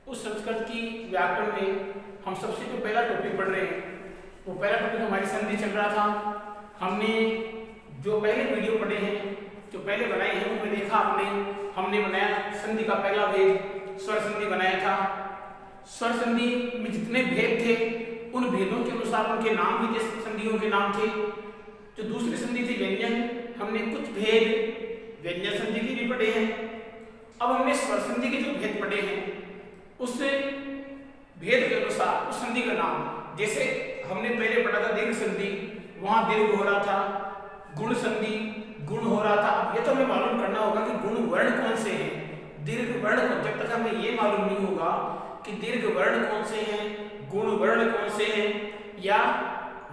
उस संस्कृत की व्याकरण में हम सबसे जो पहला टॉपिक पढ़ रहे हैं, वो पहला टॉपिक हमारी संधि चल रहा था। हमने जो पहले वीडियो पढ़े हैं, जो पहले बनाए हैं, उनमें देखा हमने बनाया संधि का पहला भेद स्वर संधि बनाया था। स्वर संधि में जितने भेद थे, उन भेदों के अनुसार उनके नाम भी थे, संधियों के नाम थे। जो दूसरी संधि थी व्यंजन, हमने कुछ भेद व्यंजन संधि के भी पढ़े हैं। अब हमने स्वर संधि के जो भेद पढ़े हैं, उस भेद के अनुसार उस संधि का नाम, जैसे हमने पहले पढ़ा था दीर्घ संधि, वहां दीर्घ हो रहा था। गुण संधि, गुण हो रहा था। अब ये तो हमें मालूम करना होगा कि गुण वर्ण कौन से हैं, दीर्घ वर्ण। जब तक हमें ये मालूम नहीं होगा कि दीर्घ वर्ण कौन से हैं, गुण वर्ण कौन से हैं, या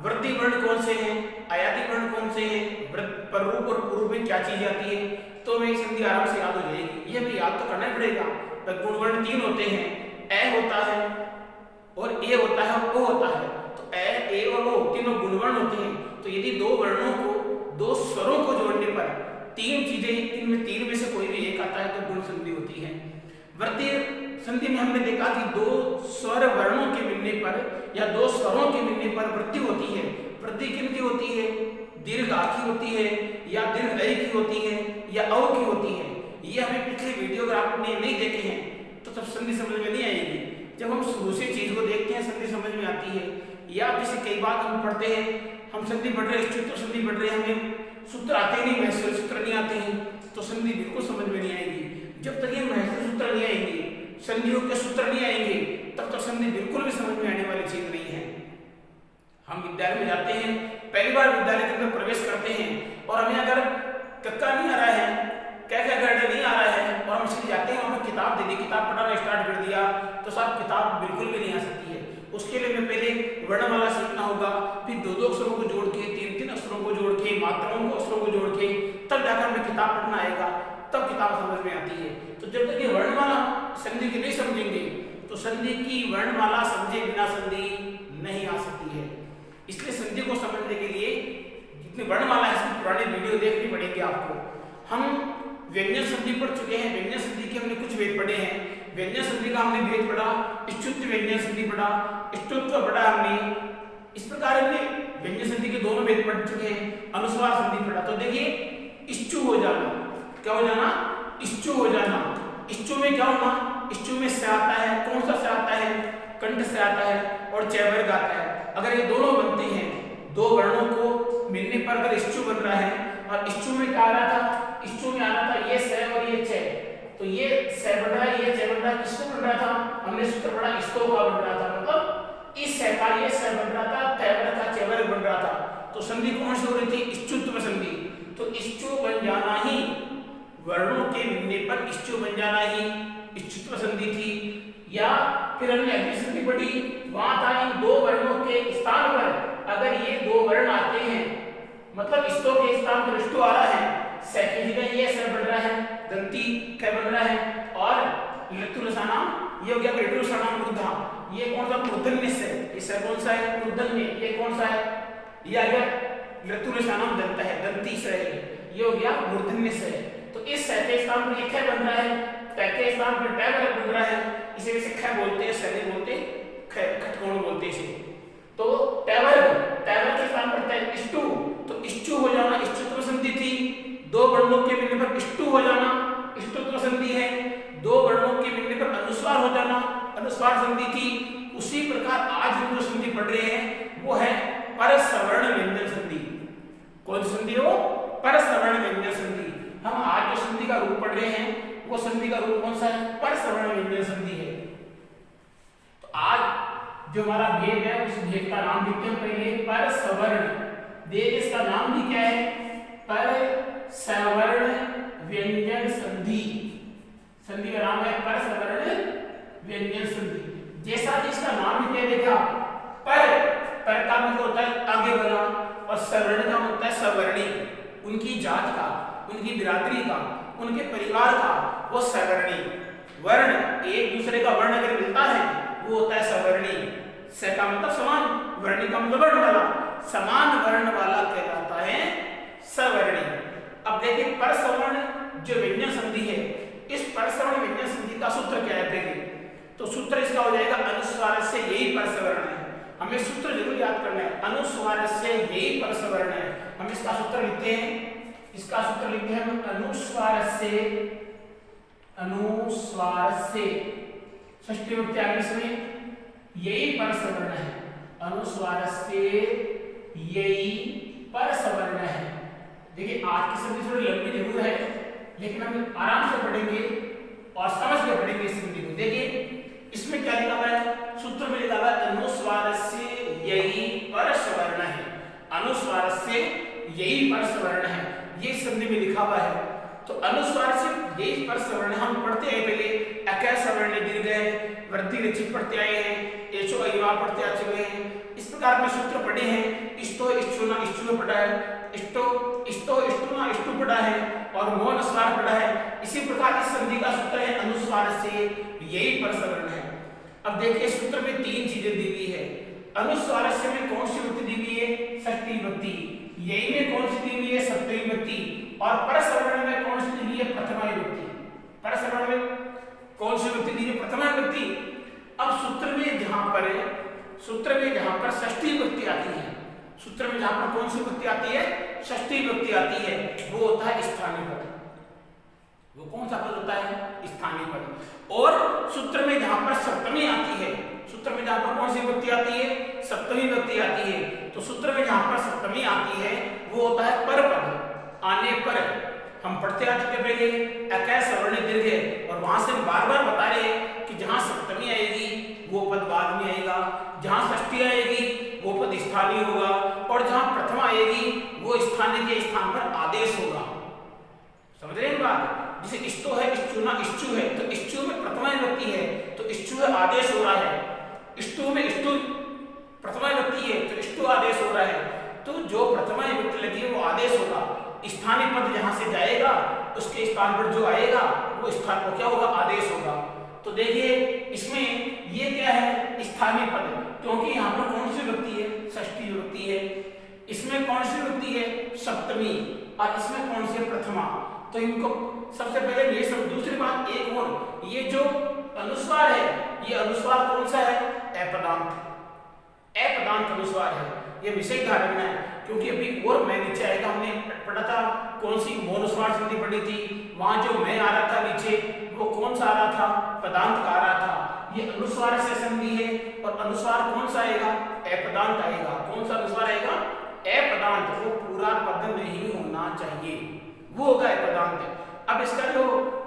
वृद्धि वर्ण कौन से हैं, आयाति वर्ण कौन से हैं, पररूप और पूर्व में क्या चीज आती है, तो हमें संधि आराम से याद हो जाएगी। ये हमें याद तो करना ही पड़ेगा। गुण वर्ण तीन होते हैं, ए होता है और ए होता है और ओ होता है। तो ए और ओ तीनों गुण वर्ण होते हैं। तो यदि दो वर्णों को, दो स्वरों को जोड़ने पर तीन चीजें, इनमें तीन में से कोई भी एक आता है तो गुण संधि होती है। वृद्धि संधि में हमने देखा कि दो स्वर वर्णों के मिलने पर या दो स्वरों के मिलने पर वृद्धि होती है। वृद्धि किनकी होती है? दीर्घ आ की होती है, या दीर्घ ऐ की होती है, या औ की होती है। ये हमें पिछले वीडियो अगर आपने नहीं देखे हैं तो तब संधि समझ में नहीं आएगी। जब हम शुरू से चीज को देखते हैं संधि समझ में आती है। या जैसे कई बार हम पढ़ते हैं, हम संधि पढ़ रहे हैं, सूत्र संधि पढ़ रहे हैं, हमें सूत्र आते ही नहीं, महसूल सूत्र नहीं आते हैं, तो संधि बिल्कुल समझ में नहीं आएगी। जब तक ये महसूल सूत्र नहीं आएंगे, संधियों के सूत्र नहीं आएंगे, तब तक संधि बिल्कुल भी समझ में आने वाली चीज नहीं है। हम विद्यालय में जाते हैं, पहली बार विद्यालय के अंदर प्रवेश करते हैं, और हमें अगर कक्का नहीं आ रहा है, क्या गढ़ नहीं आ रहा है, और हम इसलिए जाते हैं, हमें किताब दे दी, किताब पढ़ाना स्टार्ट कर दिया, तो साहब किताब बिल्कुल भी नहीं आ सकती है। उसके लिए हमें पहले वर्णमाला सीखना होगा, फिर दो दो अक्षरों को जोड़ के, तीन तीन अक्षरों को जोड़ के, मात्राओं को अक्षरों को जोड़ के, तब जाकर हमें किताब पढ़ना आएगा, तब किताब समझ में आती है। तो जब तक ये वर्णमाला संधि की नहीं समझेंगे, तो संधि की वर्णमाला समझे बिना संधि नहीं आ सकती है। इसलिए संधि को समझने के लिए जितनी वर्णमाला है, इसकी पुरानी वीडियो देखनी पड़ेगी आपको। हम व्यंजन संधि पढ़ चुके हैं, व्यंजन संधि के हमने कुछ भेद पढ़े हैं। व्यंजन संधि का हमने भेद पढ़ा, स्तुत्व व्यंजन संधि पढ़ा, स्तुत्व पढ़ा हमने। इस प्रकार हमने व्यंजन संधि के दोनों भेद पढ़ चुके हैं। अनुस्वार संधि पढ़ा। तो देखिए, इच्छु हो जाना, क्या हो जाना? इच्छु हो जाना। इच्छु में क्या होना? इच्छु में से आता है, कौन सा से आता है? कंठ से आता है, और च वर्ग आता है। अगर ये दोनों बनते हैं, दो वर्णों को मिलने पर अगर इच्छु बन रहा है, और इच्छु में क्या आ रहा था? इच्छु में आना था ये स और ये च, तो ये स बन रहा है, ये च बन रहा है। किसको बन रहा था? हमने सूत्र पढ़ा, इस्तो का बन रहा था, मतलब इस स का ये स बन रहा था, तैवर का चैवर बन रहा था। तो संधि कौन सी हो रही थी? इच्छुत्व संधि। तो इच्छु बन जाना ही, वर्णों के मिलने पर इच्छु बन जाना ही इच्छुत्व संधि थी। या फिर हमने अग्नि संधि पढ़ी, वहां था इन दो वर्णों के स्थान पर अगर ये दो वर्ण आते हैं, मतलब इस्तो के स्थान पर इष्टो आ रहा है, स की जगह ये स बन रहा है, दंती क बन रहा है, और लृतुलसानाम ये हो गया लृतुलसानाम मूर्धा। ये कौन सा? मूर्धन्य से। ये स कौन सा है? मूर्धन्य। ये कौन सा है? ये अगर लृतुलसानाम दंत है, दंती से है, ये हो गया मूर्धन्य से। तो इस स के स्थान पर ये ख बन रहा है, ट के स्थान पर ट बन रहा है, इसे वैसे ख बोलते हैं, स नहीं बोलते, खटकोण बोलते हैं इसे। तो टैवर के स्थान पर ट, इष्टु, तो इष्टु हो जाना इष्टुत्व संधि थी। दो वर्णों के मिलने पर इष्टु हो जाना इष्टुत्व संधि है। दो वर्णों के मिलने पर अनुस्वार हो जाना अनुस्वार संधि थी। उसी प्रकार आज हम जो संधि पढ़ रहे हैं वो है परसवर्ण व्यंजन संधि। कौन सी संधि हो? परसवर्ण व्यंजन संधि। हम आज जो संधि का रूप पढ़ रहे हैं वो संधि का रूप कौन सा है? परसवर्ण व्यंजन संधि है। तो आज जो हमारा भेद है, उस भेद का नाम लिखते हैं पहले परसवर्ण। देश का नाम भी क्या है? परसवर्ण व्यंजन संधि। संधि का नाम है पर सवर्ण व्यंजन संधि। जैसा कि इसका नाम ही कह देगा, पर का मतलब होता है आगे वाला और सवर्ण का होता है सवर्णी। उनकी जात का, उनकी बिरादरी का, उनके परिवार का वो सवर्णी। वर्ण एक दूसरे का वर्ण अगर मिलता है वो होता है सवर्णी। स का मतलब समान, वर्णी का मतलब वर्ण वाला, समान वर्ण वाला कहलाता है सवर्णी। अब देखिए पर सवर्ण जो व्यंजन संधि है, इस पर सवर्ण व्यंजन संधि का सूत्र क्या है पहले तो सूत्र इसका हो जाएगा अनुस्वार से यही पर सवर्ण है। हमें सूत्र जरूर याद करना है, अनुस्वार से यही पर सवर्ण है। हम इसका सूत्र लिखते हैं, इसका सूत्र लिखते हैं हम अनुस्वार से षष्ठी विभक्ति आगे इसमें यही पर सवर्ण है। अनुस्वार से यही पर सवर्ण है। देखिए आज की संधि थोड़ी लंबी जरूर है, लेकिन हम आराम से पढ़ेंगे और समझ के पढ़ेंगे इस संधि को। देखिए इसमें क्या लिखा हुआ है, सूत्र में लिखा हुआ है अनुस्वार से यही पर सवर्ण है। अनुस्वार से यही पर सवर्ण है, ये संधि में लिखा हुआ है। तो अनुस्वार से यही पर सवर्ण हम पढ़ते हैं पहले अकय सवर्ण दीर्घ है, वृद्धि रचित पढ़ते आए हैं, एचो अयवा पढ़ते आ चुके हैं। इस प्रकार में सूत्र पढ़े हैं, इष्टो इष्टुना इष्टु पढ़ा है, इष्टो इष्टो इष्टुना इष्टु पढ़ा है और मौन स्वर पढ़ा है। इसी प्रकार इस संधि का सूत्र है अनुस्वार से यही पर सवर्ण है। अब देखिए सूत्र में तीन चीजें दी हुई है। अनुस्वार से में कौन सी विभक्ति दी हुई है, षष्ठी विभक्ति। यही में कौन सी दी हुई है, सप्तमी विभक्ति। और पर सवर्ण में कौन सी दी हुई है, प्रथमा विभक्ति। पर सवर्ण में कौन सी विभक्ति दी है, प्रथमा विभक्ति। अब सूत्र में जहां पर षष्ठी विभक्ति आती है, सूत्र में जहां पर कौन सी विभक्ति आती है, षष्ठी विभक्ति आती है, वो होता है स्थानीय पद। वो कौन सा पद होता है, स्थानीय पद। और सूत्र में जहां पर सप्तमी आती है, सूत्र में जहां पर कौन सी विभक्ति आती है, सप्तमी विभक्ति आती है। तो सूत्र में जहां पर सप्तमी आती है वो होता है पर पद। आने पर हम पढ़ते आ चुके पहले अकय सवर्ण दीर्घ है, और वहां से बार बार बता रहे हैं कि जहां सप्तमी आएगी वो पद बाद में आएगा, जहां षष्ठी आएगी वो पद स्थानीय होगा, और जहां प्रथमा आएगी वो स्थानीय के स्थान पर आदेश होगा। समझ रहे हैं बात। जैसे इष्टो है, इष्टुना इष्टु है, तो इष्टु में प्रथमा विभक्ति है तो इष्टु है आदेश हो रहा है। इष्टु में इष्टु प्रथमा विभक्ति है तो इष्टु आदेश हो रहा है। तो जो प्रथमा विभक्ति लगी है वो आदेश होगा। स्थानीय पद जहां से जाएगा उसके स्थान पर जो आएगा वो स्थान पर क्या होगा, आदेश होगा। तो देखिए इसमें ये क्या है, स्थानीय पद, क्योंकि यहाँ पर कौन सी विभक्ति है, षष्ठी विभक्ति है। इसमें कौन सी विभक्ति है, सप्तमी, और इसमें कौन सी है, प्रथमा। तो इनको सबसे पहले ये सब। दूसरी बात एक और, ये जो अनुस्वार है ये अनुस्वार कौन सा है, अपदांत अनुस्वार है। ये विषय ध्यान रखना है, क्योंकि अभी और मैं नीचे आएगा, हमने पढ़ा था कौन सी मौनुस्वार संधि पढ़ी थी, वहां जो मैं आ रहा था नीचे वो कौन सा आ रहा था, पदांत का आ रहा था। ये अनुस्वार से संधि है और अनुस्वार कौन सा आएगा, अपदांत आएगा। कौन सा अनुस्वार आएगा, अपदांत। वो पूरा पद नहीं होना चाहिए, वो होगा अपदांत। अब इसका जो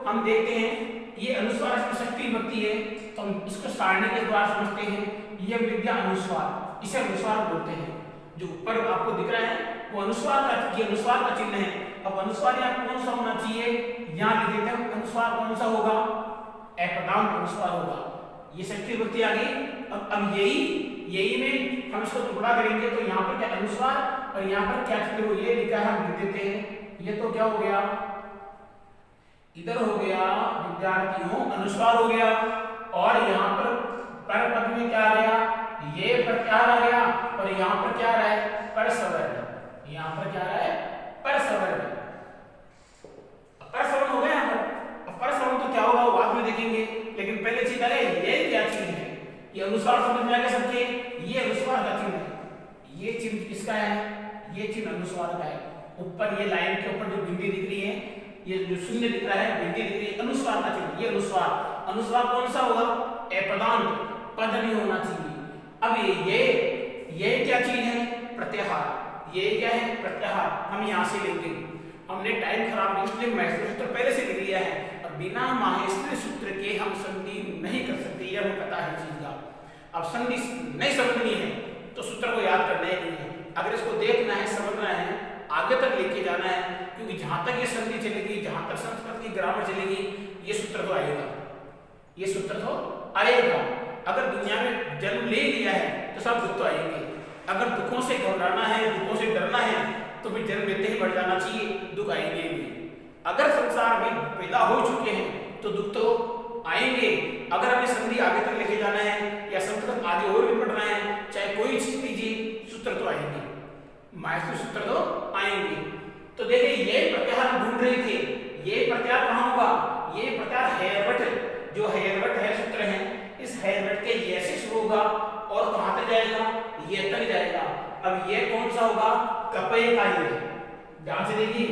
हम देखते हैं ये अनुस्वार से षष्ठी विभक्ति है, तो हम इसको सारणी के द्वारा समझते हैं। ये विद्या अनुस्वार, इसे अनुस्वार बोलते हैं। जो ऊपर आपको दिख रहा है वो अनुस्वार का चिन्ह है। अब अनुस्वार यहाँ कौन सा होना चाहिए, यहाँ लिख देते हैं अनुस्वार कौन सा होगा, अपदांत अनुस्वार होगा। ये षष्ठी विभक्ति आ गई। अब यही में हम इसको टुकड़ा करेंगे तो यहाँ पर क्या अनुस्वार और यहाँ पर क्या चिन्ह, वो ये लिखा है हम लिख देते हैं। ये तो क्या हो गया, इधर हो गया विद्यार्थियों अनुस्वार हो गया, और यहाँ पर पद में क्या आ गया, ये प्रत्याहार आ गया, और यहाँ पर क्या आ रहा है, पर सवर्ण। यहाँ पर क्या आ रहा है, पर सवर्ण। पर सवर्ण हो गया यहाँ पर। अब पर सवर्ण तो क्या होगा वो बाद में देखेंगे, लेकिन पहले चीज अरे ये क्या चीज है, ये अनुस्वार समझ में आ गया सबके। ये अनुस्वार का चिन्ह है, ये चिन्ह किसका है, ये चिन्ह अनुस्वार का है। ऊपर ये लाइन के ऊपर जो बिंदी दिख रही है, ये जो शून्य दिख रहा है, बिंदी दिख रही है, अनुस्वार का चिन्ह। ये अनुस्वार, अनुस्वार कौन सा होगा, अपदांत, पद नहीं होना चाहिए। अब ये क्या चीज है, प्रत्याहार। ये क्या है, प्रत्याहार। हम यहाँ से लेंगे, हमने टाइम खराब नहीं, इसलिए माहेश्वरी सूत्र पहले से लिख लिया है। अब बिना माहेश्वरी सूत्र के हम संधि नहीं कर सकते, ये हमें पता है चीज का। अब संधि नहीं समझनी है तो सूत्र को याद करना ही नहीं है। अगर इसको देखना है, समझना है, आगे तक लेके जाना है, क्योंकि जहां तक ये संधि चलेगी, जहां तक संस्कृत की ग्रामर चलेगी, ये सूत्र तो आएगा, ये सूत्र तो आएगा। अगर दुनिया में जन्म ले लिया है तो सब दुख तो आएंगे। अगर दुखों से घबराना है, दुखों से डरना है तो फिर जन्म लेते ही बढ़ जाना चाहिए, दुख आएंगे भी। अगर संसार में पैदा हो चुके हैं तो दुख तो आएंगे। अगर हमें संधि आगे तक लेके जाना है या संकट आगे और भी बढ़ना है, चाहे कोई चीज लीजिए, सूत्र तो आएंगे, माइस्टर सूत्र तो आएंगे। तो देखिए ये प्रत्याहार हम ढूंढ रहे थे, ये प्रत्याहार कहाँ होगा? ये प्रत्याहार हेयरबट, जो हेयरबट है सूत्र है, इस हेयरबट के ये से शुरू होगा और कहाँ तक जाएगा? ये तक जाएगा। अब ये कौन सा होगा? कपय का ये, ध्यान से देखिए,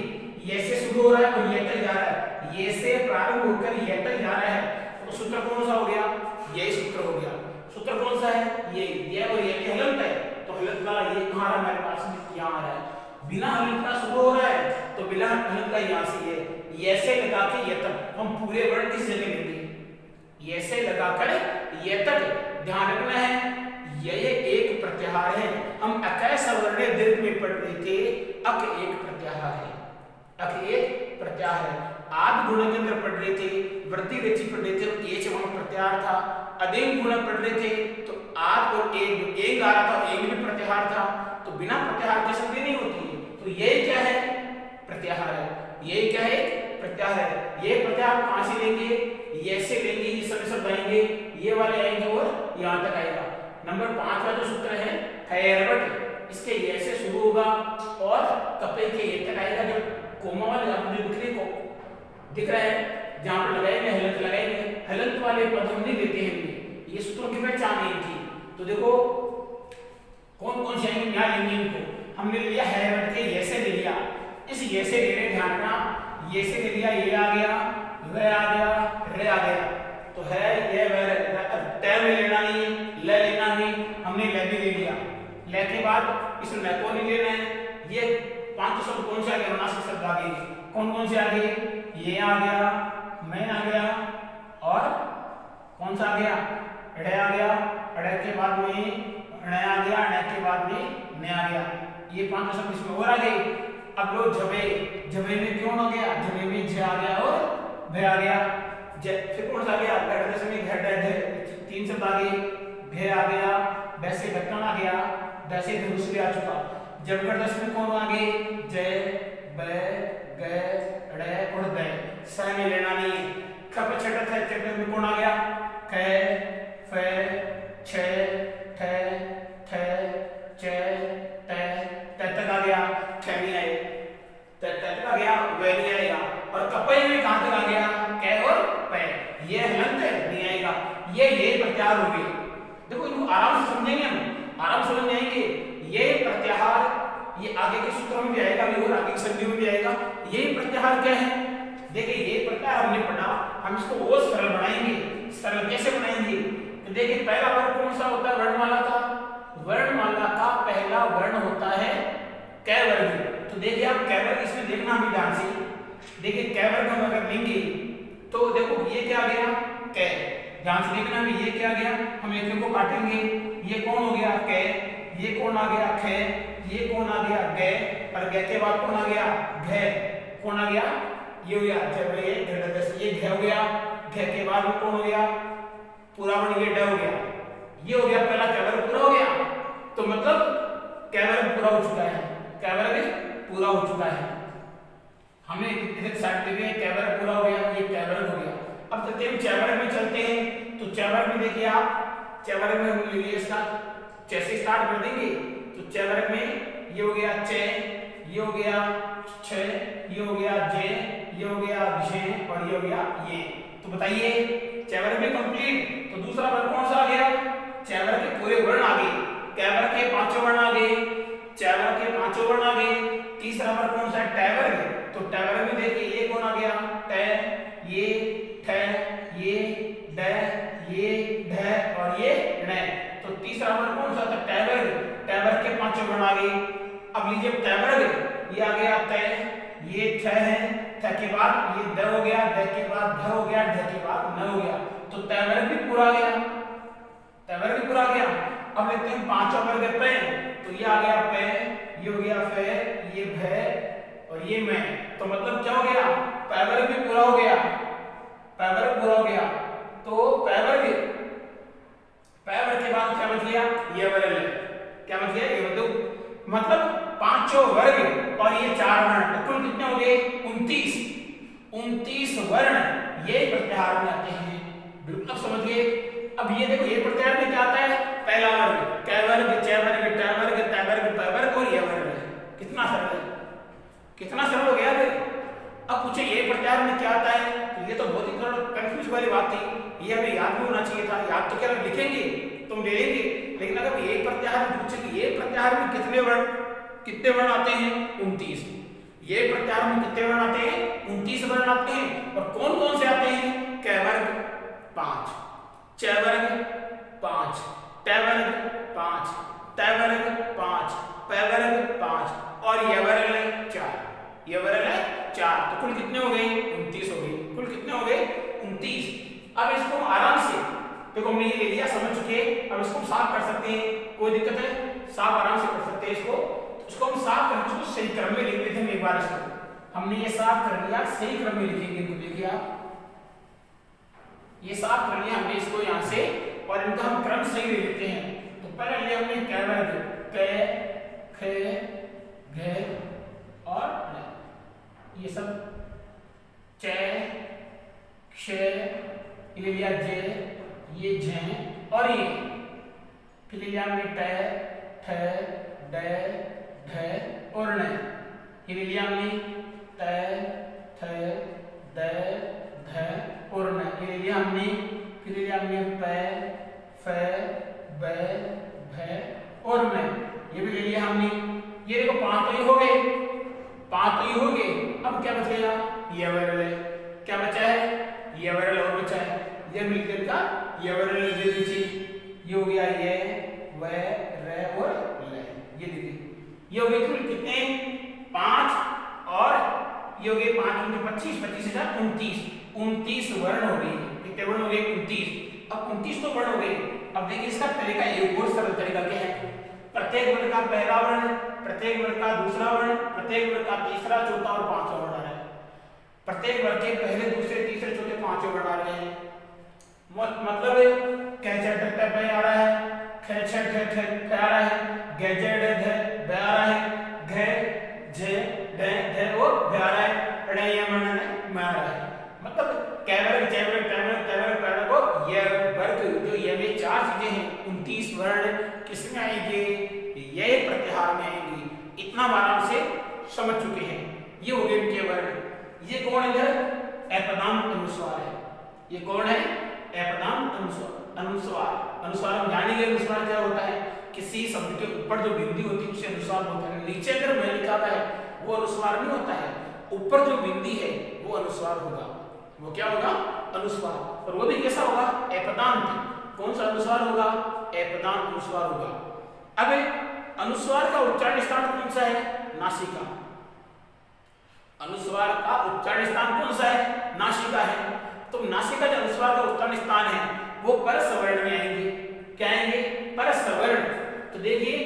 ये से शुरू हो रहा है और ये तक जा रहा है, ये से प्रारंभ होकर ये तक जा रहा है, तो सूत्र कौन सा हो गया? यही सूत्र हो गया। सूत्र कौन सा है? ये और ये के हलंत है, तो हलंत का ये कहाँ रहा हमारे पास में? यहाँ आ रहा है। बिना हलंत का शुरू हो रहा है तो बिना हलंत का यहाँ से ये से लगा के ये तक, हम पूरे वर्ण किस जगह लेंगे? ये से लगाकर ये तक। ध्यान रखना है ये एक प्रत्याहार है। हम अकय सवर्णे दीर्घ में पढ़ रहे थे, अक एक प्रत्याहार है, अक एक प्रत्याहार है। आद गुण के अंदर पढ़ रहे थे, वृद्धि रचि पढ़ रहे थे, एच वहां प्रत्याहार था। अदेंग गुण पढ़ रहे थे तो आद और एक आ रहा था, एक भी प्रत्याहार था। तो बिना प्रत्याहार की संधि नहीं होती है। तो ये क्या है? प्रत्याहार है। ये क्या है? प्रत्याहार है। ये प्रत्याहार कहां से लेंगे? ये से लेंगे, ये सब शब्द आएंगे, ये वाले आएंगे और यहां तक आएगा। नंबर 5 का जो सूत्र है हेयरबट, इसके ये से शुरू होगा और कपे के ये तक आएगा। जो कोमा वाले आपको जो दिख रहा है, जहां पर लगाएंगे हलंत लगाएंगे, हलंत वाले पद हम नहीं देते हैं। ये सूत्रों की पहचान नहीं थी। तो देखो कौन कौन से आएंगे, यहाँ लेंगे इनको। हमने लिया हेयरबट के ये से ले लिया, इस ये से ले रहे, ध्यान रखना, ये से ले लिया, ये आ गया, वह आ गया, रे आ गया। तो है ये वह, तय में लेना नहीं, ले लेना नहीं, हमने ले भी ले लिया। ले के बाद इसमें मैं को नहीं लेना है। ये 5 शब्द कौन से आ गए? अनुनासिक शब्द आ गए। कौन कौन से आ गए? ये आ गया, मैं आ गया, और कौन सा आ गया? ड़े आ गया, ड़े के बाद में ण आ गया, ण के बाद में न आ गया। ये 5 शब्द इसमें और आ गए। अब लो जबे, जबे में क्यों आ गया? जबे में ज आ गया और भ आ गया। फिर कौन सा आ गया? घट में घट, 3 शब्द आ गए। भे आ गया, वैसे ढक्कन आ गया, वैसे धनुष भी आ चुका। जब घट में कौन आ गए? जय, ब, ग, ड़ और द। स में लेना नहीं। खप छटत है, छटत में कौन आ गया? क, फ, छ, ठ, थ, च, त, तक आ गया, ठ नहीं आए, तक आ गया, व नहीं आएगा। और कपय में कहां तक आ गया? क और प। ये हलंत है, नहीं आएगा। ये प्रत्याहार हो गए। देखो इनको आराम से समझेंगे, हम आराम से समझ जाएंगे। ये प्रत्याहार ये आगे के सूत्रों में भी आएगा भी और आगे की संधि में भी आएगा। ये प्रत्याहार क्या है? देखिए ये प्रत्याहार हमने पढ़ा, हम इसको और सरल बनाएंगे। सरल कैसे बनाएंगे? तो देखिए पहला वर्ण कौन सा होता है? वर्णमाला का। वर्णमाला का पहला वर्ण होता है कै वर्ग। तो देखिए आप कै वर्ग इसमें देखना भी ध्यान से। देखिए कै वर्ग हम अगर लेंगे तो देखो ये क्या आ गया? कै। ध्यान से देखना भी ये क्या आ गया? हम एक को काटेंगे, ये कौन हो गया? कै। ये कौन आ गया? खे। ये कौन आ गया? गे। और गे के बाद कौन आ गया? घे। कौन आ गया? ये हो गया जब ये घे हो गया। घे के बाद में कौन हो गया? पूरा वर्ण ये ड हो गया। ये हो गया पहला कै वर्ग पूरा हो गया। तो मतलब कै वर्ग पूरा हो चुका है, कै वर्ग पूरा हो चुका है। हमने इधर साइड पे कै वर्ग पूरा हो गया, ये कै वर्ग हो गया। अब चलते हैं च वर्ग में चलते हैं। तो च वर्ग में देखिए आप, च वर्ग में हम ये इसका जैसे स्टार्ट कर देंगे तो च वर्ग में ये हो गया च, ये हो गया छ, ये हो गया जे, ये हो गया झे और ये हो गया ये। तो बताइए च वर्ग में कंप्लीट। तो दूसरा वर्ग कौन सा आ गया? च वर्ग के पूरे वर्ण आ गए, कै वर्ग के 5 वर्ण आ गए, च वर्ग के 5 वर्ण आ गए। तीसरा वर्ग कौन सा है? ट वर्ग। तो ट वर्ग में देखिए ये कौन आ गया? ट, ये ठ, ये ड, ये ढ और ये ण। तो तीसरा वर्ण कौन सा था? ट वर्ग। ट वर्ग के 5 वर्ण आ गए। अब लीजिए ट वर्ग, ये आ गया त, ये ठ है, ठ के बाद ये द हो गया, द के बाद ध हो गया, ढ के बाद न हो गया। तो ट वर्ग भी पूरा आ गया, ट वर्ग भी पूरा आ गया। अब लेते हैं 5वां वर्ग पे। तो ये आ गया पे, ये हो गया फे, ये भ और ये मैं। तो मतलब क्या हो गया? प वर्ग भी पूरा हो गया, प वर्ग पूरा हो गया तो प वर्ग के बाद क्या बच गया ये वर्ग, क्या बच गया ये मतलब पांचों वर्ग और ये 4 वर्ण, तो कुल कितने हो गए 29 वर्ण ये प्रत्याहार में आते हैं। बिल्कुल अब समझ गए। अब ये देखो ये प्रत्याहार में क्या आता है, पहला वर्ग क वर्ग च वर्ग ट वर्ग त वर्ग प वर्ग और ये वर्ग है। कितना सरल है, कितना सरल हो गया। अब पूछे ये प्रत्याहार में क्या आता है, तो ये तो बहुत ही कंफ्यूज वाली बात थी, ये हमें याद भी होना चाहिए था। याद तो क्या लिखेंगे तुम ले लेंगे, लेकिन अगर ये प्रत्याहार में पूछे कि ये प्रत्याहार में कितने वर्ण आते हैं 29, ये प्रत्याहार में कितने वर्ण आते हैं 29 वर्ण आते हैं। और कौन कौन से आते हैं, क वर्ग 5, च वर्ग 5, ट वर्ग 5, त वर्ग 5, प वर्ग 5 और ये वर्ग 4, ये वर्ग 4, तो कुल कितने हो गए 29 हो गए। कुल कितने हो गए 29। अब इसको हम आराम से देखो हमने ये ले लिया, समझ चुके। अब इसको हम साफ कर सकते हैं, कोई दिक्कत है, साफ आराम से कर सकते हैं इसको। इसको हम साफ करके इसको सही क्रम में लिख लेते हैं एक बार। इसको हमने ये साफ कर लिया, सही क्रम में लिखेंगे इनको। देखिए आप ये साफ कर लिया हमने इसको यहाँ से, और इनका हम क्रम सही ले लेते हैं। तो पहले लिया हमने क वर्ग क ख घ और ये सब च क्ष, ये लिया ज, ये झ और ये फिर लिया हमने ट ठ ड ढ और ण, ये लिया हमने त थ द ध और ण, ये लिया हमने फिर लिया हमने प फ ब भ और ण, ये भी ले लिया हमने। ये देखो 5 तो ये हो गए, 5 तो ये हो गए। अब क्या बचेगा, ये वर्ग क्या बचा है, ये वर्ग और बचा है, ये मिलकर का ये वर्ग ले लीजिए। ये हो गया ये व र और ल, ये देखिए ये हो गए कुल कितने 5 और ये हो गए 5 × 25, 25 × 29 वर्ण हो गए। कितने वर्ण हो गए 29। अब 29 तो वर्ण हो गए। अब देखिए इसका तरीका एक और सरल तरीका क्या है, प्रत्येक वर्ग का पहला वर्ण, प्रत्येक वर्ग का दूसरा वर्ण, प्रत्येक वर्ग का तीसरा, चौथा और पांचवा वर्ण आ रहा है। प्रत्येक वर्ग के पहले, दूसरे, तीसरे, चौथे, पांचवें वर्ण आ रहे हैं। मतलब क छ ट प आ रहा है, ख छ ठ ठ आ रहा है, ग ज ड ध ब आ रहा है, घ झ ढ ध और भ आ रहा है, ड़ य म न म आ रहा है। मतलब क वर्ग च वर्ग ट वर्ग त वर्ग प वर्ग और ये वर्ग जो ये में 4 चीजें हैं 29 वर्ण किसमें आएंगे, ये प्रत्याहार में आएंगे। इतना आराम से समझ चुके हैं। ये हो गए इनके वर्ण। ये कौन है, अपदान अनुस्वार है। ये कौन है, अपदान अनुस्वार। अनुस्वार हम जानेंगे अनुस्वार क्या होता है, किसी शब्द के ऊपर जो बिंदी होती है उसे अनुस्वार होता है। नीचे अगर मैं लिखा है वो अनुस्वार नहीं होता है, ऊपर जो बिंदी है वो अनुस्वार होगा। वो क्या होगा, अनुस्वार। और वो भी कैसा होगा, अपदांत। कौन सा अनुस्वार होगा, अपदांत अनुस्वार होगा। अब अनुस्वार का उच्चारण स्थान कौन सा है, नासिका। अनुस्वार का उच्चारण स्थान कौन सा है, नासिका है। तो नासिका जो अनुस्वार का उच्चारण स्थान है वो परस वर्ण में आएंगे। क्या आएंगे, परस वर्ण। तो देखिए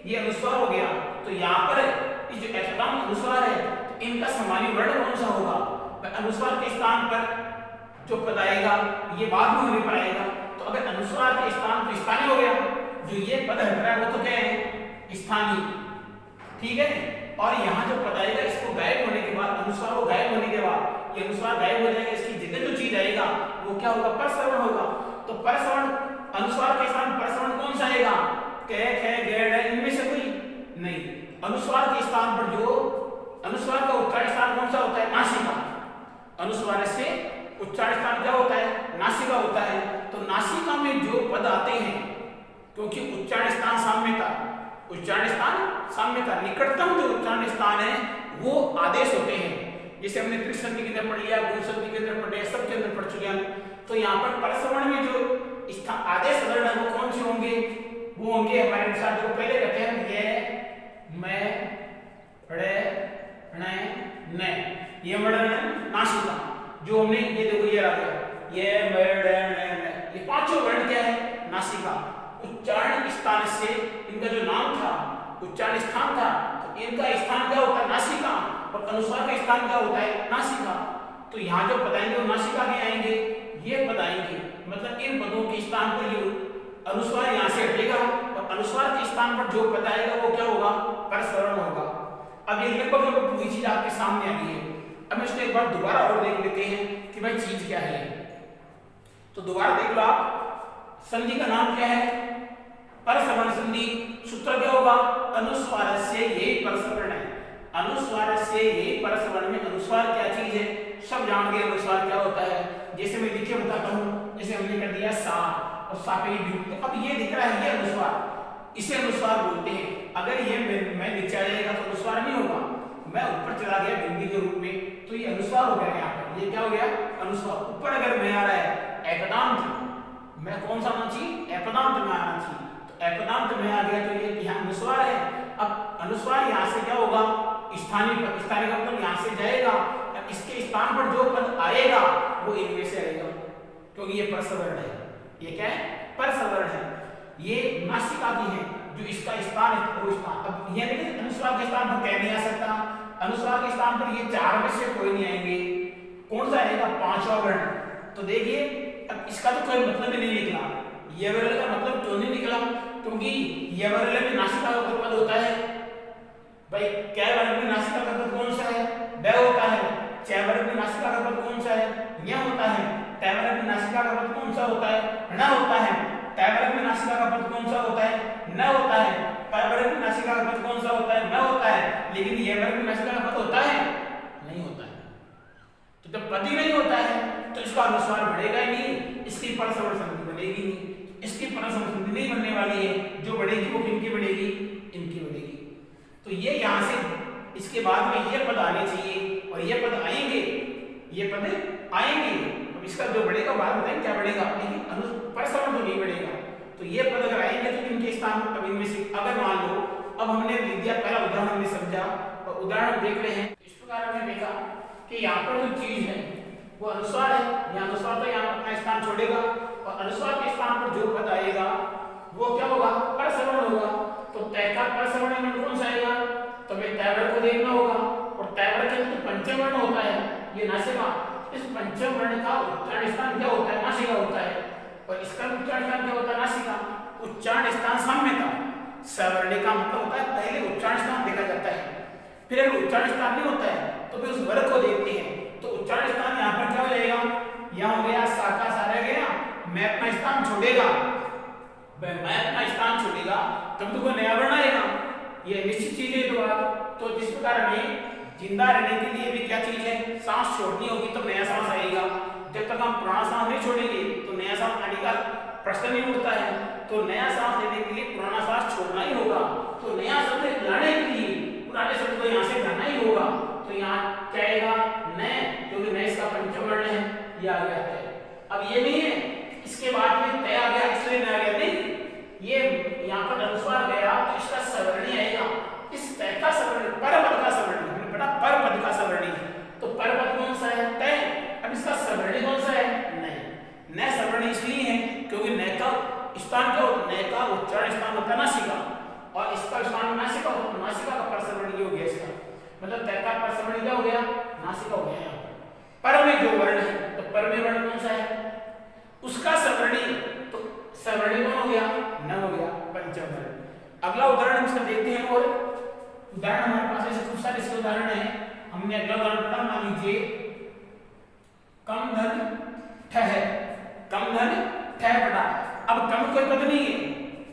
ये अनुस्वार हो गया, तो यहाँ पर ये जो अपदांत अनुस्वार है तो इनका समानी वर्ण कौन सा होगा, अनुस्वार के स्थान पर जो पद आएगा ये बाद में होने पर आएगा। तो अगर अनुस्वार के स्थान पर स्थानीय हो गया, जो ये पद हट रहा है वो तो क्या है, स्थानीय। ठीक है। और यहाँ जो पद आएगा इसको गायब होने के बाद, अनुस्वार को गायब होने के बाद ये अनुस्वार गायब हो जाएगा, इसकी जगह जो चीज आएगा वो क्या होगा, परसवर्ण होगा। तो परसवर्ण अनुस्वार के स्थान परसवर्ण कौन सा आएगा, क ख ग ढ, इनमें से कोई नहीं। अनुस्वार के स्थान पर जो अनुस्वार का उच्चारण स्थान कौन सा होता है, नासिका। अनुस्वार से उच्चारण स्थान क्या होता है, नासिका होता है। तो नासिका में जो पद आते हैं, क्योंकि उच्चारण स्थान साम्यता, उच्चारण स्थान साम्यता, निकटतम जो उच्चारण स्थान है वो आदेश होते हैं। जैसे हमने त्रिक संधि के अंदर पढ़ लिया, गुण संधि के अंदर पढ़ लिया, सब के अंदर पढ़ चुके हैं। तो यहाँ पर परसवर्ण में जो स्थान आदेश वर्ण है वो कौन से होंगे, वो होंगे हमारे अनुसार जो पहले कहते हैं ये मैं रे ण न, ये वर्ण नासिका। जो हमने ये देखो ये रहा ये मैं रे ण न, ये पांचों वर्ण क्या है, नासिका। उच्चारण स्थान से इनका जो नाम था, उच्चारण स्थान था, तो इनका स्थान क्या होता है, नासिका। और अनुस्वार का स्थान क्या होता है, नासिका। तो यहाँ जो पद आएंगे वो नासिका के आएंगे, ये पद आएंगे, मतलब इन पदों के स्थान पर ये अनुस्वार यहाँ से हटेगा और अनुस्वार के स्थान पर जो पद आएगा वो क्या होगा, परसवर्ण होगा। अब ये लगभग पूरी चीज आपके सामने आ गई है। अब इसको एक बार दोबारा और देख लेते हैं कि भाई चीज क्या है। तो दोबारा देख लो आप, संधि का नाम क्या है, परसवर्ण संधि। सूत्र क्या होगा, अनुस्वार से ये परसवर्ण है, अनुस्वार से ये परसवर्ण में अनुस्वार क्या चीज है, सब जान गए अनुस्वार क्या होता है। जैसे मैं लिखे बताता हूँ, जैसे हमने कर दिया सा और सा पे भी, अब ये दिख रहा है ये अनुस्वार, इसे अनुस्वार बोलते हैं। अगर ये मैं नीचे आ जाएगा तो अनुस्वार नहीं होगा, मैं ऊपर चला गया बिंदी के रूप में तो ये अनुस्वार हो गया। यहाँ पर ये क्या हो गया, अनुस्वार। ऊपर अगर मैं आ रहा है अपदांत, मैं कौन सा आना चाहिए, अपदांत में आना चाहिए, तो अपदांत में आ गया तो ये यहाँ अनुस्वार है। अब अनुस्वार यहाँ से क्या होगा, स्थानीय पद, स्थानीय का मतलब यहाँ से जाएगा, इसके स्थान पर जो पद आएगा वो इनमें से आएगा, क्योंकि ये परसवर्ण है। ये क्या है, परसवर्ण है। ये नासिका की है, जो इसका स्थान है वो स्थान। अब ये देखिए अनुस्वार के स्थान पर कह नहीं आ सकता, अनुस्वार के स्थान पर ये चार में से कोई नहीं आएंगे, कौन सा आएगा, पांचवा वर्ण। तो देखिए अब इसका तो कोई मतलब ही नहीं निकला, ये वर्ग का मतलब क्यों नहीं निकला, क्योंकि ये वर्ग में नासिका का पद होता है। भाई क्या वर्ग में नासिका का पद कौन सा है, ड होता है। च वर्ग में नासिका का पद कौन सा है, य होता है। ट वर्ग में नासिका का पद कौन सा होता है, ण होता है। ट वर्ग में नासिका का पद कौन सा होता है, न होता है। प वर्ग में नासिका का पद कौन सा होता है, न होता है। लेकिन ये वर्ग में नासिका का पद होता है, नहीं होता है। तो जब पद ही नहीं होता है तो इसका अनुस्वार बढ़ेगा ही नहीं, इसकी परसवर्ण संधि बनेगी नहीं। इसकी परसवर्ण संधि नहीं बनने वाली है, जो बढ़ेगी वो किनकी बढ़ेगी, इनकी बढ़ेगी। तो ये यहाँ से इसके बाद में ये पद आने चाहिए और ये पद आएंगे, ये पद आएंगे। अब इसका जो बढ़ेगा बाद बताएंगे क्या बढ़ेगा, लेकिन परसवर्ण तो नहीं बढ़ेगा। तो ये पद अगर आएंगे तो इनके स्थान पर, अब इनमें से अगर मान लो, अब हमने लिख दिया, पहला उदाहरण हमने समझा और उदाहरण देख रहे हैं। इस प्रकार हमने देखा कि यहाँ पर जो चीज है वो अनुस्वार है, यहाँ अनुस्वार तो यहाँ अपना स्थान छोड़ेगा और अनुस्वार के स्थान पर जो पद आएगा वो क्या होगा, परसवर्ण होगा। तो तय का परसवर्ण में कौन सा आएगा, तो भाई तय वर्ण को देखना होगा और तय वर्ण के अंदर पंचम वर्ण होता है, ये नासिका। इस पंचम वर्ण का उच्चारण स्थान क्या होता है, नासिका होता है, और इसका उच्चारण स्थान क्या होता है, नासिका। उच्चारण स्थान साम्यता, सवर्णी का मतलब होता है पहले उच्चारण स्थान देखा जाता है, फिर अगर उच्चारण स्थान नहीं होता है तो फिर उस वर्ग को देखते हैं। तो उच्चारण स्थान यहाँ पर क्या हो जाएगा, यहाँ हो गया शाखा सा रह गया, मैं अपना स्थान छोड़ेगा, मैं अपना स्थान छोड़ेगा तब तो कोई नया वर्ण आएगा, ये निश्चित चीज है। तो बात तो जिस प्रकार में जिंदा रहने के लिए भी क्या चीज है, सांस छोड़नी होगी तो नया सांस आएगा। जब तक हम पुराना सांस नहीं छोड़ेंगे तो नया सांस आने का प्रश्न नहीं उठता है। तो नया सांस लेने के लिए पुराना सांस छोड़ना ही होगा, तो नया शब्द लाने के लिए पुराने शब्द को यहाँ से लाना ही होगा। तो यहाँ क्या आएगा, नए, क्योंकि नए इसका पंचम वर्ण है, ये आ गया है। अब ये नहीं है इसके बाद में तय आ गया इसलिए नया आ गया, नहीं, ये यहाँ पर अनुस्वार गया तो इसका सवर्णी आएगा। इस तय का सवर्णी, परपद का सवर्णी, हमने पढ़ा परपद का सवर्णी, तो परपद कौन सा है, तय। अब इसका सवर्णी कौन सा है, नए। नए सवर्णी इसलिए है क्योंकि नए का स्थान क्या होता है, नए का उच्चारण स्थान होता है नासिका, और इसका स्थान नासिका होता है, नासिका का परसवर्णी हो गया इसका, मतलब तय का परसवर्णी क्या हो गया, नासिका हो गया। यहाँ पर में जो वर्ण है, तो पर में वर्ण कौन सा है, उसका सवर्णी, तो सवर्णी कौन हो गया, न हो गया, पंचम वर्ण। अगला उदाहरण इसका देखते हैं, और उदाहरण हमारे पास ऐसे खूब सारे इसके उदाहरण है। हमने अगला उदाहरण पढ़ा, मान लीजिए कम धन ठह, कम धन ठह पढ़ा। अब कम कोई पद नहीं है,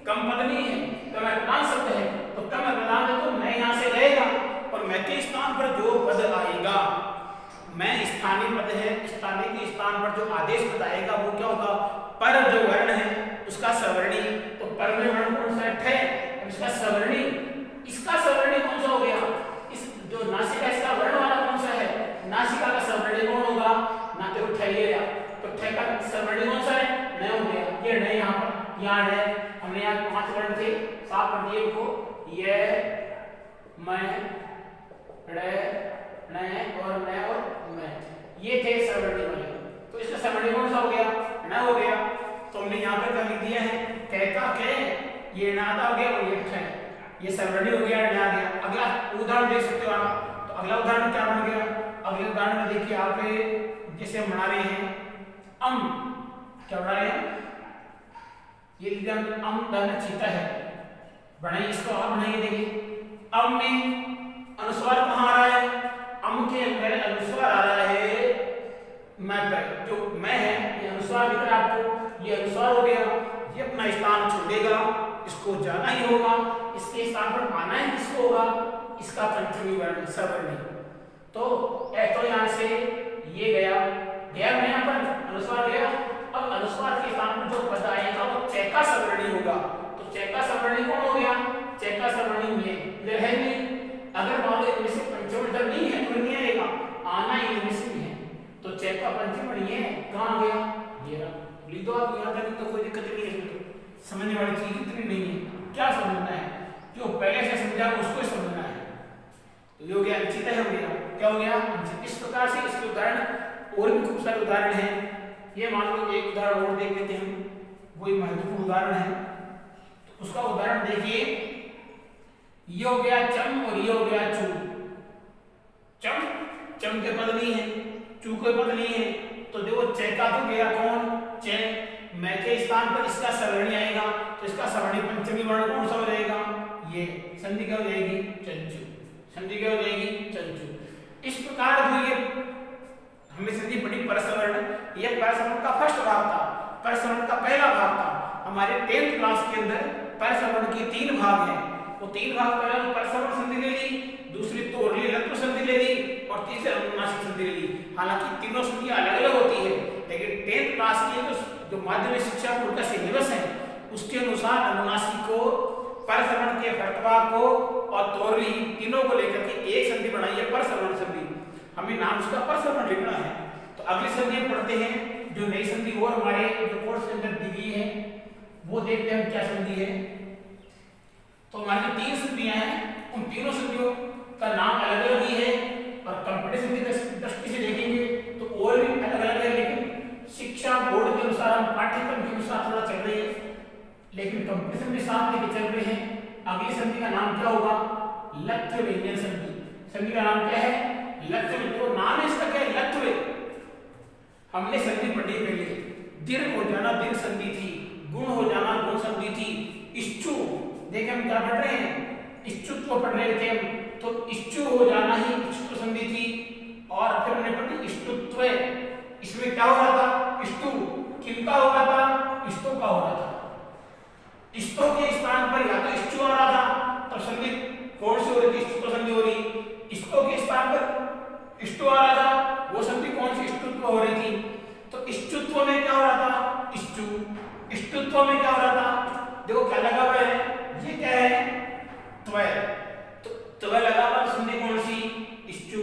कम पद नहीं है, तो मैं प्रधान शब्द है, तो कम प्रधान है तो मैं यहाँ से रहेगा, और मैं के स्थान पर जो पद आएगा, मैं स्थानीय पद है, स्थानीय के स्थान पर जो आदेश पद आएगा वो क्या होगा, पर जो वर्ण है उसका सवर्णी। तो पर में वर्ण कौन सा है, ठे, इसका सवर्णी, इसका सवर्णी कौन सा हो गया, इस जो नासिका इसका वर्ण वाला कौन सा है, नासिका का सवर्णी कौन होगा, ना तो ठहरेगा, तो ठे का सवर्णी कौन सा है, न हो गया। ये न यहाँ पर, यहाँ है, हमने यहाँ 5 वर्ण थे, 7 पढ़ दिए को, ये, मैं, रे, न और मैं और मैं, ये थे सवर्णी वाले। तो इसका सवर्णी कौन सा हो गया, न हो गया। तो हमने यहाँ पर कर दिया है, कहता कह, ये नादा हो गया और ये ठह, ये सवर्णी हो गया, न आ गया। अगला उदाहरण देख सकते हो आप, तो अगला उदाहरण क्या बन गया, अगले उदाहरण में देखिए आप, जैसे हम बना रहे हैं अम, क्या बना रहे हैं, ये अम दाना चीता है, बनाइए इसको, आप बनाइए। देखिए अम में अनुस्वार कहाँ आ रहा है, अम के अंदर अनुस्वार आ रहा है मैं पर, जो मैं है ये अनुस्वार दिख रहा है आपको, ये अनुस्वार हो गया, ये अपना स्थान छोड़ेगा, इसको जाना ही होगा, इसके स्थान पर आना ही किसको होगा, इसका पंचमी वर्ण सवर्ण। तो यहाँ से ये गया मैं यहाँ पर अनुस्वार गया, अब अनुस्वार के स्थान पर जो पद आएगा वो चैका सवर्णी होगा। तो चैका सवर्णी कौन हो गया, चैका सवर्णी में इधर है नहीं, अगर मान लो इनमें से पंचम इधर नहीं है तो नहीं आएगा, आना ही इनमें से है, तो चैका पंचमणी है, कहाँ गया, ये रहा, लिख दो आप यहाँ तक, तो कोई दिक्कत नहीं है इसमें, तो समझने वाली चीज इतनी नहीं है, क्या समझना है, जो पहले से समझा उसको ही समझना है। तो ये हो गया अंचित हो गया, क्या हो गया अंचित। इस प्रकार से इसके उदाहरण और भी खूब सारे उदाहरण हैं, ये मान लो एक उदाहरण और देख लेते हैं, वही महत्वपूर्ण उदाहरण है, तो उसका उदाहरण देखिए, ये हो गया चम और ये हो गया चू। चम के पद नहीं है, चू के पद नहीं है, तो देखो चैका तो गया कौन, चे, मैं के स्थान पर इसका सवर्णी आएगा, तो इसका सवर्णी पंचमी वर्ण कौन सा हो जाएगा, ये संधि क्या हो जाएगी, चंचू, संधि क्या हो जाएगी, चंचू। इस प्रकार जो ये हमने संधि पढ़ी परसवर्ण, ये परसवर्ण का फर्स्ट भाग था, परसवर्ण का पहला भाग था। हमारे 10th क्लास के अंदर परसवर्ण के 3 भाग हैं, वो 3 भाग, पहला परसवर्ण संधि ले ली, दूसरी तोरली लत्व संधि ले ली, और तीसरी अनुनासिक संधि ले ली। हालांकि तीनों संधियां अलग अलग होती है, लेकिन 10th क्लास की जो माध्यमिक शिक्षा बोर्ड का सिलेबस है उसके अनुसार अनुनासिक को, परसवर्ण के फर्तवा को और तोरली तीनों को लेकर के एक संधि बनाई है परसवर्ण संधि, हमें नाम उसका परसवर्ण लिखना है। तो अगली संधि हम पढ़ते हैं, जो नई संधि और हमारे जो कोर्स के अंदर दी गई है वो देखते हैं हम क्या संधि है। तो हमारी जो 3 संधियां हैं उन तीनों संधियों का नाम अलग अलग ही है, और कंपटीशन की दृष्टि से देखेंगे तो और भी अलग अलग है, लेकिन शिक्षा बोर्ड के अनुसार हम पाठ्यक्रम के अनुसार थोड़ा चल रहे हैं, लेकिन कंपटीशन के साथ लेके चल रहे हैं। अगली संधि का नाम क्या होगा, लत्व व्यंजन संधि। संधि का नाम क्या है, लत्व, तो नाम है इसका क्या है, लत्व। हमने संधि पढ़ी पहले, दीर्घ हो जाना दीर्घ संधि थी, गुण हो जाना गुण संधि थी, इच्छु, देखिए हम क्या पढ़ रहे हैं, इच्छुत्व पढ़ रहे थे हम, तो इच्छु हो जाना ही इच्छुत्व संधि थी, और फिर हमने पढ़ी इष्टुत्व, इसमें क्या हो रहा था, इष्टु किनका हो रहा था, इष्टो का हो रहा था, इष्टो के स्थान पर या तो इच्छु आ रहा था, तब संधि कौन सी हो रही थी, इष्टुत्व संधि हो रही, इष्टो के स्थान पर इष्टो आ रहा था, वो संधि कौन सी, इष्टुत्व हो रही थी। तो इष्टुत्व में क्या हो रहा था, इष्टु, इष्टुत्व में क्या हो रहा था, देखो क्या लगा हुआ है, ये क्या है, त्वय, तो त्वय लगा हुआ संधि कौन सी, इष्टु,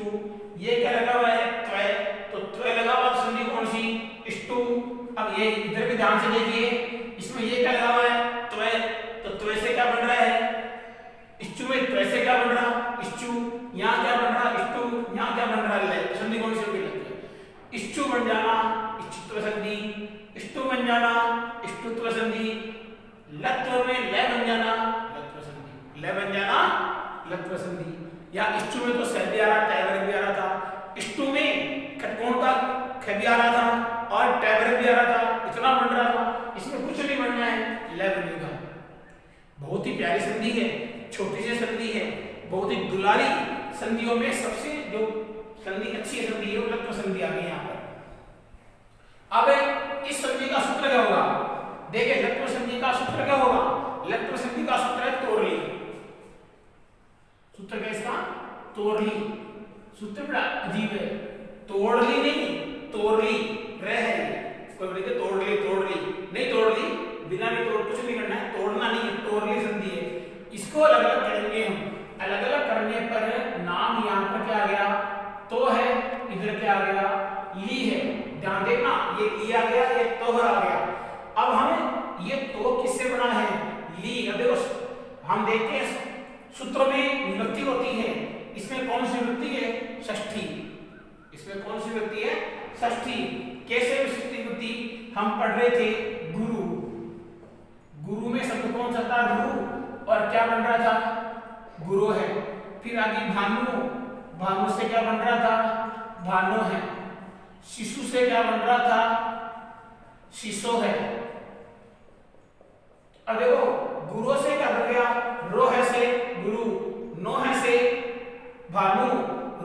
ये क्या लगा हुआ है, त्वय, तो त्वय लगा हुआ संधि कौन सी, इष्टु। अब ये इधर भी ध्यान से देखिए, इसमें ये क्या लगा हुआ है, त्वय, तो त्वय से क्या बन रहा है, इष्टु में त्वय से क्या बन रहा, इष्टु, यहाँ क्या बन रहा, इष्टु, यहाँ क्या बन रहा है, संधि कौन सी होगी, इष्टु बन जाना इच्छुत्व संधि, इष्टु बन जाना इष्टुत्व संधि, लत्व में ल बन जाना लत्व संधि, ल बन जाना लत्व संधि। या इष्टु में तो स भी आ रहा, टैवर भी आ रहा था, इष्टु में खटकोण का ख भी आ रहा था और टैवर भी आ रहा था, इतना बन रहा था, इसमें कुछ नहीं बनना है, ल बनेगा। बहुत ही प्यारी संधि है, छोटी सी संधि है, बहुत ही दुलारी संधियों में सबसे जो संधि अच्छी संधि है वो लत्व संधि आ गई यहाँ पर। अब इस संधि का सूत्र क्या होगा, देखिए लत्व संधि का सूत्र क्या होगा, लत्व संधि का सूत्र है तोरली, सूत्र क्या इसका, तोरली, सूत्र बड़ा अजीब है, तोड़ली नहीं तोरली, रह है, कोई बोलेगा तोड़ली तोड़ली नहीं, तोड़ली बिना नहीं तोड़ कुछ नहीं करना है, तोड़ना नहीं है, तोरली संधि है। इसको अलग अलग करेंगे हम, अलग अलग करने पर नाम यहाँ पर क्या आ गया, तो है, इधर क्या आ गया, ली है, ध्यान देखना, ये ली आ गया, ये तोहर आ गया। अब हम ये तो किससे बना है, ली। अब देखो हम देखते हैं सूत्रों में विभक्ति होती है, इसमें कौन सी विभक्ति है, षष्ठी, इसमें कौन सी विभक्ति है, षष्ठी। कैसे विभक्ति, हम पढ़ रहे थे गुरु, गुरु में शब्द कौन सा था, गुरु, और क्या बन रहा था, गुरु है। फिर आगे भानु, भानु से क्या बन रहा था, भानु है। शिशु से क्या बन रहा था? शिशो है। अब देखो गुरु से क्या बन गया? रो है से गुरु, नो है से भानु,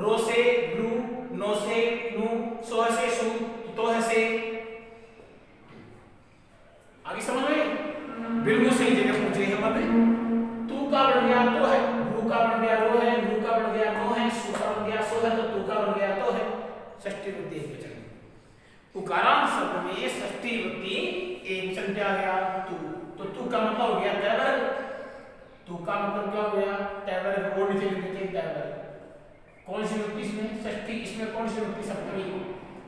रो से गुरु, नो से नु, सो है से सु, तो है से। आगे समझ में? बिल्कुल सही जगह पहुंचे हैं हमें। तू का बन गया तो है, रू का बन गया रो है, नु का बन गया नो है, सु का बन गया सो है, तो तू का बन गया तो है। षष्ठी विभक्ति एकवचन। उकारांत शब्द में षष्ठी विभक्ति एकवचन क्या आ गया? तू। तो तू का मतलब हो गया तैवर्ग। तू का मतलब क्या हो गया? तैवर्ग। और नीचे लिख देते हैं तैवर्ग। कौन सी विभक्ति इसमें? षष्ठी। इसमें कौन सी विभक्ति? सप्तमी।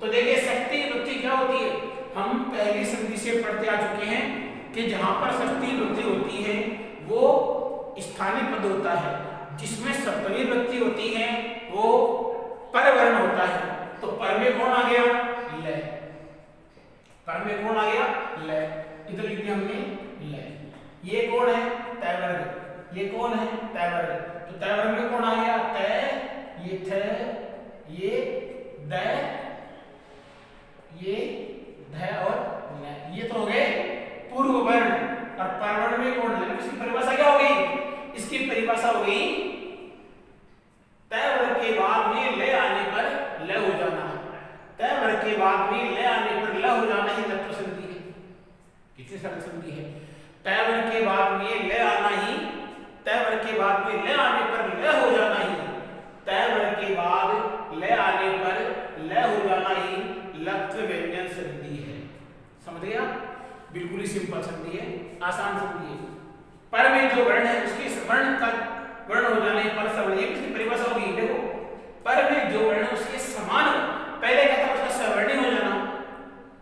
तो देखिए षष्ठी विभक्ति क्या होती है? हम पहली संधि से पढ़ते आ चुके हैं कि जहां पर षष्ठी विभक्ति होती है वो स्थानीय पद होता है, जिसमें सप्तमी विभक्ति होती है वो परवर्ण होता है। तो पर में कौन आ गया? ल। पर में कौन आ गया? ल। इधर लिख दिया हमने ल। ये कौन है? तैवर्ग। ये कौन है? तैवर्ग। तो तैवर्ग में कौन आ गया? तै, ये थ, ये द, ये ध और न। ये तो हो गए पूर्व वर्ण। और परवर्ण में कौन है? इसकी परिभाषा क्या हो गई? इसकी परिभाषा हो गई तैवर्ग के बाद में ले आने पर ल हो जाना। तैवर्ग के बाद में ले आने पर ल हो जाना ही तत्व संधि है। कितनी सरल संधि है? तैवर्ग के बाद में ले आना ही, तैवर्ग के बाद में ले आने पर ल हो जाना ही, तैवर्ग के बाद ले आने पर ल हो जाना ही लत्व व्यंजन संधि है। समझ गया? बिल्कुल ही सिंपल संधि है, आसान संधि है। पर में जो वर्ण है उसके वर्ण का वर्ण हो जाना ही पर सवर्ण। ये किसकी परिभाषा होगी? देखो पर में जो वर्ण है उसके समान, पहले क्या था? उसका सवर्णी हो जाना।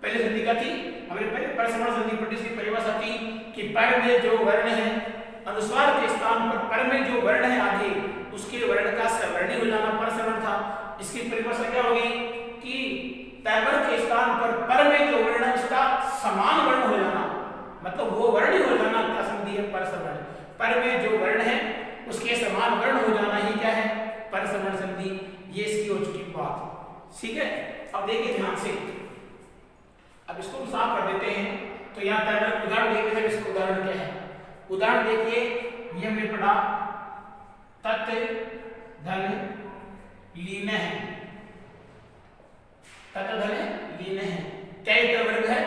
पहले संधि क्या थी? हमने पहले पर सवर्ण संधि पढ़ी। इसकी परिभाषा थी कि पर में जो वर्ण है अनुस्वार के स्थान पर में जो वर्ण है आगे उसके वर्ण का सवर्णी हो जाना पर सवर्ण था। इसकी परिभाषा क्या होगी? कि तैवर्ग के स्थान पर में जो वर्ण है उसका समान वर्ण हो जाना, मतलब वो वर्ण ही हो जाना। क्या संधि है? पर सवर्ण। पर में जो वर्ण है उसके समान वर्ण हो जाना ही क्या है? पर सवर्ण संधि। ये इसकी हो चुकी बात। ठीक है? अब देखिए ध्यान से, अब इसको साफ कर देते हैं। तो यहाँ तैवर्ग उदाहरण देखते हैं। इसका उदाहरण क्या है? उदाहरण देखिए, ये हमने पढ़ा तत् धन लीन है। तत् धन लीन है। क्या ये तैवर्ग है?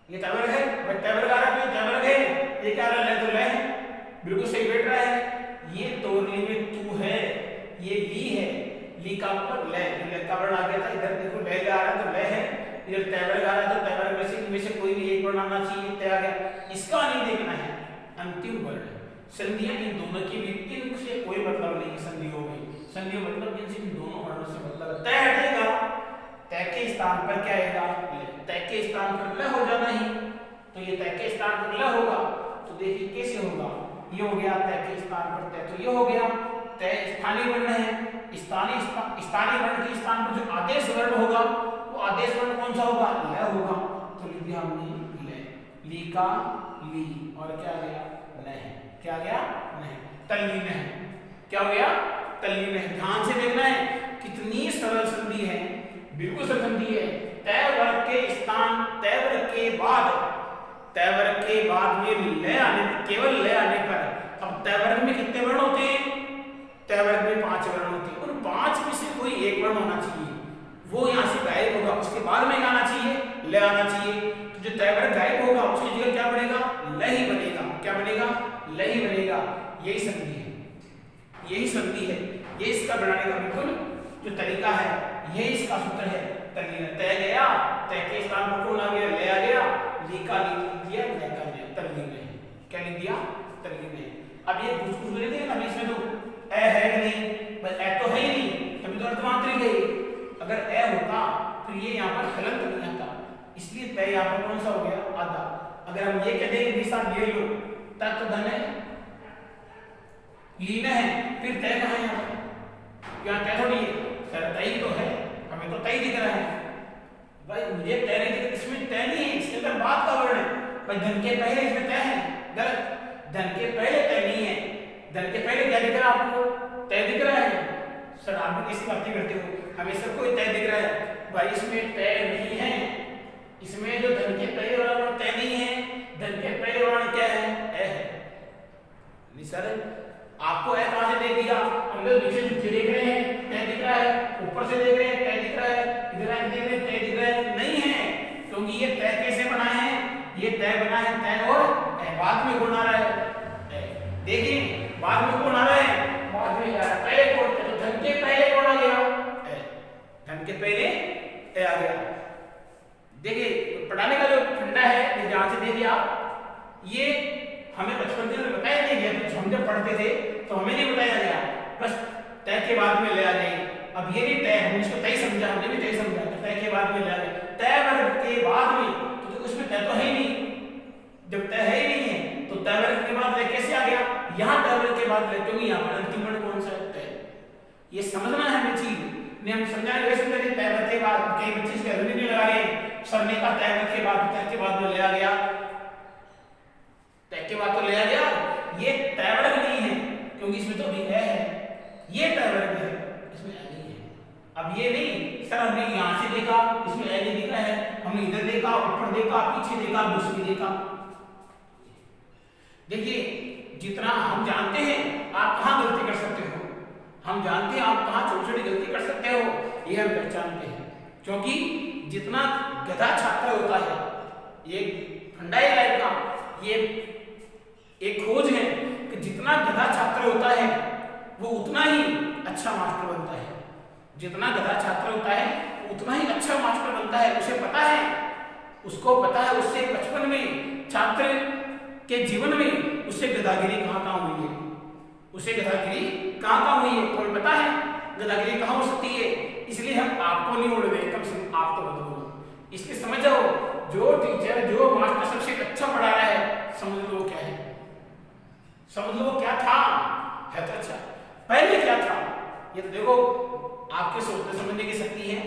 ये तैवर्ग है। भाई तैवर्ग आ रहा है तो तैवर्ग है। ये क्या रहा है? तो ल है। बिल्कुल सही बैठ रहा है। ये तोरली में तू है, ये ली है। ली का मतलब ल। ल का वर्ण आ गया था। इधर देखो ल आ रहा है तो ल है। इधर तैवर्ग आ रहा है तो तैवर्ग में से कोई भी एक वर्ण आना चाहिए। तय आ गया। इसका नहीं देखना है, अंतिम वर्ण। संधियां इन दोनों की भी इनसे कोई मतलब नहीं। संधियों में संधियों मतलब इनसे इन दोनों वर्णों से मतलब। तय हटेगा, तय के स्थान पर क्या आएगा? तय के स्थान पर ल हो जाना ही। तो ये तय के स्थान पर ल होगा। तो देखिए कैसे होगा? ये हो गया तय के स्थान पर तय। तो ये हो गया तय स्थानीय वर्ण है। स्थानीय वर्ण के स्थान पर जो आदेश वर्ण होगा वो आदेश वर्ण कौन सा होगा? ल होगा। तो लिख दिया हमने ल। ली का ली और क्या आ गया? न है। क्या आ गया? नहीं। तल्लीन है। क्या हो गया? तल्लीन है। ध्यान से देखना है कितनी सरल संधि है। बिल्कुल सरल संधि है। तैवर्ग के स्थान, तैवर्ग के बाद में ले आने, केवल ले आने पर। अब तैवर्ग में कितने वर्ण होते हैं? तैवर्ग में 5 वर्ण होते हैं। उन 5 में से कोई एक वर्ण होना चाहिए, वो यहाँ से गायब होगा। उसके बाद में आना चाहिए? ले आना चाहिए। तो जो तैवर्ग गायब होगा उसकी जगह क्या बनेगा? ल ही बनेगा। क्या बनेगा? ल ही बनेगा। यही संधि है, यही संधि है। ये इसका बनाने का बिल्कुल जो तरीका है, यही इसका सूत्र है। तल्लीन तय गया, तय के स्थान पर कौन आ गया? ले आ गया। ली का ली दिया, ले का ले। तल्लीन है। क्या लिख दिया? तल्लीन है। अब ये कुछ ले देंगे ना, इसमें तो ए है कि नहीं? बस ए तो है ही नहीं, तभी तो अर्धमात्रिक है। अगर ए होता फिर ये यहाँ पर हलंत नहीं आता, इसलिए तय यहाँ पर कौन सा हो गया? आधा। अगर हम ये कह दें निशा ये लो, तत् धन है लीन है, फिर तय कहाँ है? यहाँ पर यहाँ तय थोड़ी है सर, तय तो है। हमें तो तय दिख रहा है भाई, मुझे तय नहीं दिख रहा। इसमें तय नहीं है, इसके अंदर बात का वर्ण है भाई। धन के पहले इसमें तय है, गलत। धन के पहले तय नहीं है। धन के पहले क्या दिख रहा है आपको? तय दिख रहा है। सर आप भी कैसी बातें करते हो? हमें सबको तय दिख रहा है भाई, इसमें तय नहीं है, इसमें जो धन के पहले वाला वर्ण तय नहीं है, धन के पहले वर्ण क्या है, ए है। सर आपको ए कहां से दे दिया, हम लोग नीचे देख रहे हैं तय दिख रहा है, ऊपर से देख रहे हैं तय दिख रहा है, इधर आके देख रहे हैं तय दिख रहा है, नहीं है, क्योंकि ये तय कैसे बना है, ये तय बना है तय और बाद में कौन आ रहा है, देखिए बाद में कौन आ रहा है, बाद में पहले कौन, तो धन के पहले कौन आ गया, धन के पहले ए आ गया। देखिए पढ़ाने का जो फंडा है ये जहां से दे दिया, ये हमें बचपन से बताया नहीं गया, तो हम जब पढ़ते थे तो हमें नहीं बताया गया, बस तय के बाद में ले आ जाए। अब ये नहीं तय, हम इसको तय समझा, हमने भी तय समझा, तो तय के बाद में ले आ जाए, तय वर्ग के बाद में, तो उसमें तय तो है ही नहीं, जब तय है ही नहीं है तो तय वर्ग के बाद कैसे आ गया, यहाँ तय वर्ग के बाद ले, क्योंकि यहाँ पर अंतिम वर्ण कौन सा है, तय। ये समझना है हमें चीज, ने हम समझाएंगे वैसे समझे, तय वर्ग के बाद कई बच्चे इसके अलग नहीं लगा रहे, सर ने कहा तय वर्ग के बाद में ले आ गया, तय के बाद तो ले आ गया, ये तय वर्ग नहीं है, क्योंकि इसमें तो अभी है, ये तय वर्ग है, इसमें ए नहीं है। अब ये नहीं सर हमने यहाँ से देखा, इसमें ए नहीं दिख रहा है, हमने इधर देखा, ऊपर देखा, पीछे देखा, दूसरी देखा। देखिए जितना हम जानते हैं आप कहाँ गलती कर सकते हो, हम जानते हैं आप कहाँ छोटी छोटी गलती कर सकते हो, ये हम पहचानते हैं, क्योंकि जितना गधा छात्र होता है, ये फंडा है लाइफ का, ये एक खोज है कि जितना गधा छात्र होता है वो उतना ही अच्छा मास्टर बनता है, जितना गधा छात्र होता है उतना ही अच्छा मास्टर बनता है, उसे पता है, उसको पता है, उससे बचपन में छात्र के जीवन में उससे गधागिरी कहाँ हुई है, उसे गधागिरी कहाँ हुई है, तुम्हें पता है गधागिरी कहाँ हो सकती है, इसलिए हम आपको नहीं उड़ रहे, कम से कम आप तो बदलो, इसलिए समझ जाओ जो टीचर जो मास्टर सबसे अच्छा पढ़ा रहा है, समझ लो क्या है, समझ लो क्या था, है तो अच्छा, पहले क्या था, ये तो देखो आपके सोचने समझने की शक्ति है,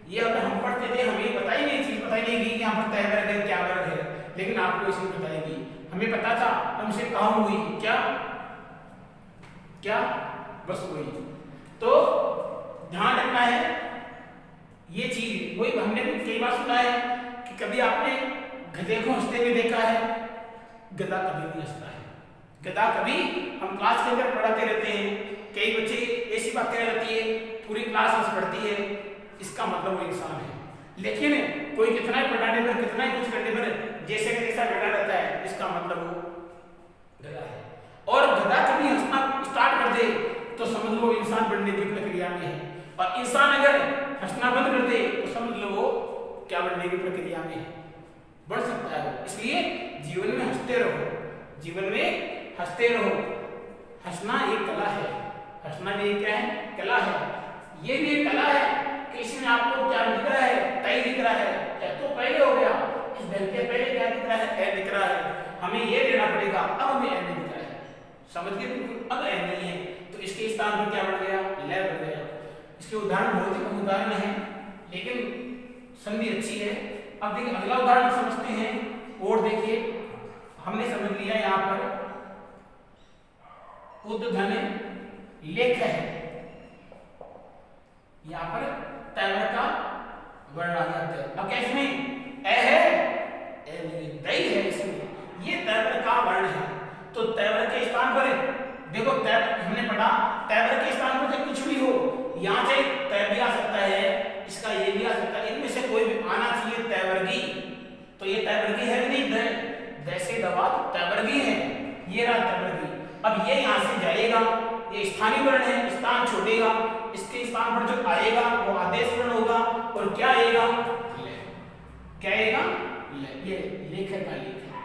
ये अगर हम पढ़ते थे हमें बताई नहीं चीज, बताई नहीं गई कि यहाँ पर तय वर्ग है क्या वर्ग है, लेकिन आपको इसी बताएगी, हमें पता था हमसे काम हुई क्या क्या बस हुई, तो ध्यान रखना है ये चीज, वही हमने भी कई बार सुना है कि कभी आपने गधे को हंसते हुए देखा है, गधा कभी नहीं हंसता है, गधा कभी, हम क्लास के अंदर पढ़ाते रहते हैं, कई बच्चे ऐसी बातें रहती है पूरी क्लास हंस पढ़ती है, इसका मतलब वो इंसान है, लेकिन कोई कितना ही पढ़ाने पर कितना ही कुछ करने पर जैसे कि जैसा बैठा रहता है, इसका मतलब वो गधा है, और गधा कभी हंसना स्टार्ट कर दे तो समझ लो इंसान बनने की प्रक्रिया में है, और इंसान अगर हंसना बंद कर दे तो समझ लो वो क्या बनने की प्रक्रिया में है, बढ़ सकता है, इसलिए जीवन में हंसते रहो, जीवन में हंसते रहो, हंसना एक कला है, हंसना भी क्या है, कला है, ये भी एक कला है कि इसमें आपको क्या दिख रहा है, तय दिख रहा है, तो पहले हो गया, इस धन के पहले क्या दिख रहा है, ए दिख रहा है, हमें ये लेना पड़ेगा, अब हमें ए नहीं दिख रहा है, समझ गए बिल्कुल, अब ए नहीं है, तो इसके स्थान पर क्या बढ़ गया, ले बढ़ गया, इसके उदाहरण बहुत ही कम उदाहरण है, लेकिन संधि अच्छी है। अब देखिए अगला उदाहरण समझते हैं, और देखिए हमने समझ लिया यहाँ पर उद्धधन लेख है, यहाँ पर तैवर का वर्ण आ जाता है, अब क्या इसमें ए है, ए नहीं दई है, इसमें ये तैवर का वर्ण है, तो तैवर के स्थान पर देखो हमने पढ़ा तैवर के स्थान पर जब कुछ भी हो, यहाँ से तय भी आ सकता है, इसका ये भी आ सकता है, इनमें से कोई भी आना चाहिए तैवर्गी, तो ये तैवर्गी है नहीं, दैसे दवा तैवर्गी है, ये रहा तैवर्गी, अब ये यहाँ से जाएगा, ये स्थानीय वर्ण है, स्थान छोड़ेगा, इसके स्थान पर जो आएगा वो आदेश वर्ण होगा, और क्या आएगा, ले, क्या आएगा, ले, ये लेख का लेख है,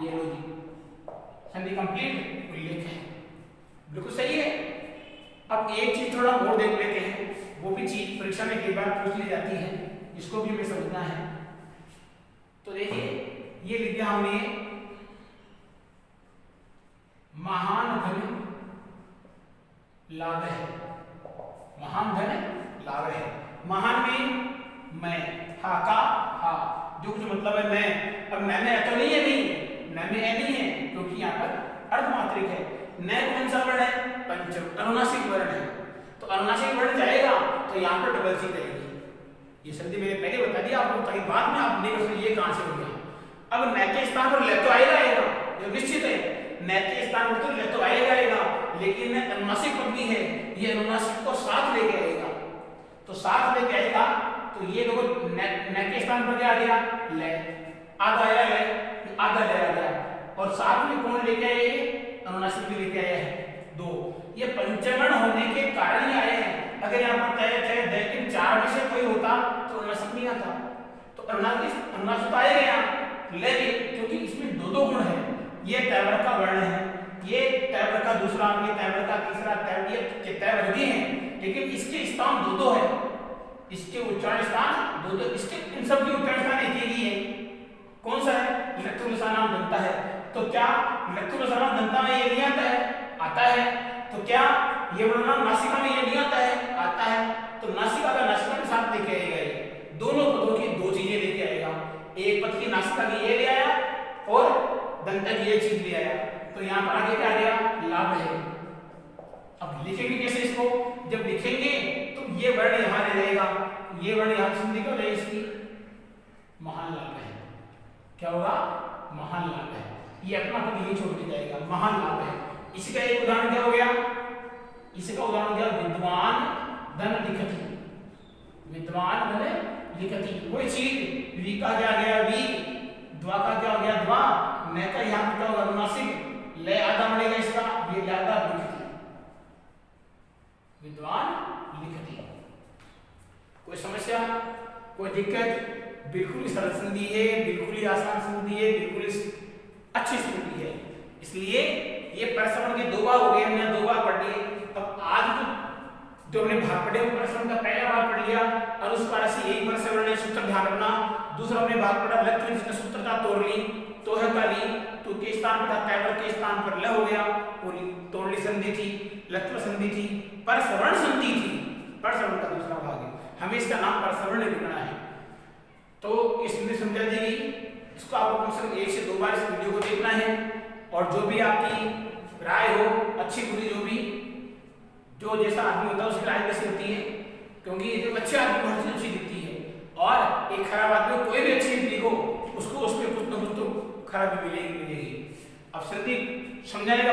ये लो जी संधि कंप्लीट, लेख है, बिल्कुल सही है। अब एक चीज थोड़ा और देख लेते हैं, वो भी चीज परीक्षा में कई बार पूछ ली जाती है, इसको भी हमें समझना है, तो देखिए ये लिख दिया हमने, महान धन लाभ है, महान धन लाभ है, महान में मैं, हा का हा, जो कुछ मतलब है मैं, अब मैं में तो नहीं है, नहीं मैं में नहीं है, क्योंकि यहाँ पर अर्धमात्रिक है, न कौन सा वर्ण है, पंचम अनुनासिक वर्ण है, तो अनुनासिक वर्ण जाएगा तो यहाँ पर डबल सी रहेगी। ये संधि मैंने पहले बता दिया आपको, ताकि बाद में आप नहीं कर सकते ये कहाँ से हो गया। अब न के स्थान पर ल तो आएगा, जो निश्चित है न के स्थान पर तो ल तो आएगा, लेकिन अनुनासिक पद भी है, ये अनुनासिक को साथ लेके आएगा। तो साथ लेके आएगा तो ये देखो न के स्थान पर क्या आ गया, ले, आधा आया ले, आधा ले आ गया, और साथ में कौन लेके आए, अनुनासिक भी लेके आया है 2। ये पंचवर्ण होने के कारण ही आए हैं। अगर यहाँ पर तय थे लेकिन 4 में से कोई होता तो अनुनासिक नहीं आता, तो अनुनासिक आएगा यहाँ, लेकिन क्योंकि इसमें 2 गुण है, ये तैवर्ग का वर्ण है, ये तैवर्ग का दूसरा, ये तैवर्ग का तीसरा, ये तैवर्गी है, लेकिन इसके स्थान 2 है, इसके उच्चारण स्थान 2, इसके इन सब के उच्चारण स्थान एक ही है। कौन सा है, लट्ठुलसानाम दंता है। तो क्या लट्ठुलसानाम दंता में ये नहीं आता है, आता है, तो क्या ये वर्णनाम नासिका में ये नहीं आता है, आता है, तो नासिका का नासिका के साथ लेके आएगा, ये दोनों पदों की 2 चीजें लेके आएगा, एक पद की नासिका की ये ले आया और दंत की ये चीज ले आया, तो यहाँ पर आगे क्या आ गया, लाभ है। अब लिखेंगे कैसे इसको, जब लिखेंगे तो ये वर्ण यहाँ रह जाएगा, ये वर्ण यहाँ संधि को ले, इसकी महान लाभ है, क्या होगा, महान लाभ है, ये अपना पद यही छोड़ के जाएगा, महान लाभ है। इसका एक उदाहरण क्या हो गया, इसका उदाहरण क्या, विद्वान धन लिखति, विद्वान धन लिखति, वही चीज, वी का क्या गया वी, द्वा का क्या हो गया द्वा, न का यहाँ पर क्या होगा अनुनासिक, ले आधा मिलेगा इसका, वी आधा लिखति, विद्वान लिखति। कोई समस्या, कोई दिक्कत, बिल्कुल ही सरल संधि है, बिल्कुल ही आसान संधि है, बिल्कुल ही अच्छी संधि है। इसलिए ये प्रश्रवण के 2 भाग हो गए, हमने 2 भाग पढ़ लिए। अब आज जो हमने भाग पढ़े वो प्रश्रवण का पहला भाग पढ़ लिया, अनुस्वार से यही प्रश्रवण है, सूत्र ध्यान रखना। दूसरा हमने भाग पढ़ा लक्ष्य, जिसने सूत्र था तोड़ली, तो है काली, तो के स्थान पर था तैवर्ग के स्थान पर ल हो गया, पूरी तोड़ली संधि थी, लक्ष्य संधि थी, प्रश्रवण संधि थी, प्रश्रवण का दूसरा भाग है, हमें इसका नाम प्रश्रवण लिखना है। तो इस संधि समझा देगी, इसको आपको कम से कम 1 से 2 बार इस वीडियो को देखना है, और जो भी आपकी राय हो, अच्छी बुरी जो भी, जो जैसा आदमी होता है उसकी राय कैसी होती है, क्योंकि जो अच्छे आदमी को हर चीज अच्छी दिखती है, और एक खराब आदमी को कोई भी अच्छी दिखो उसको उसमें कुछ ना कुछ तो खराबी मिलेगी। अब संधि समझाएगा।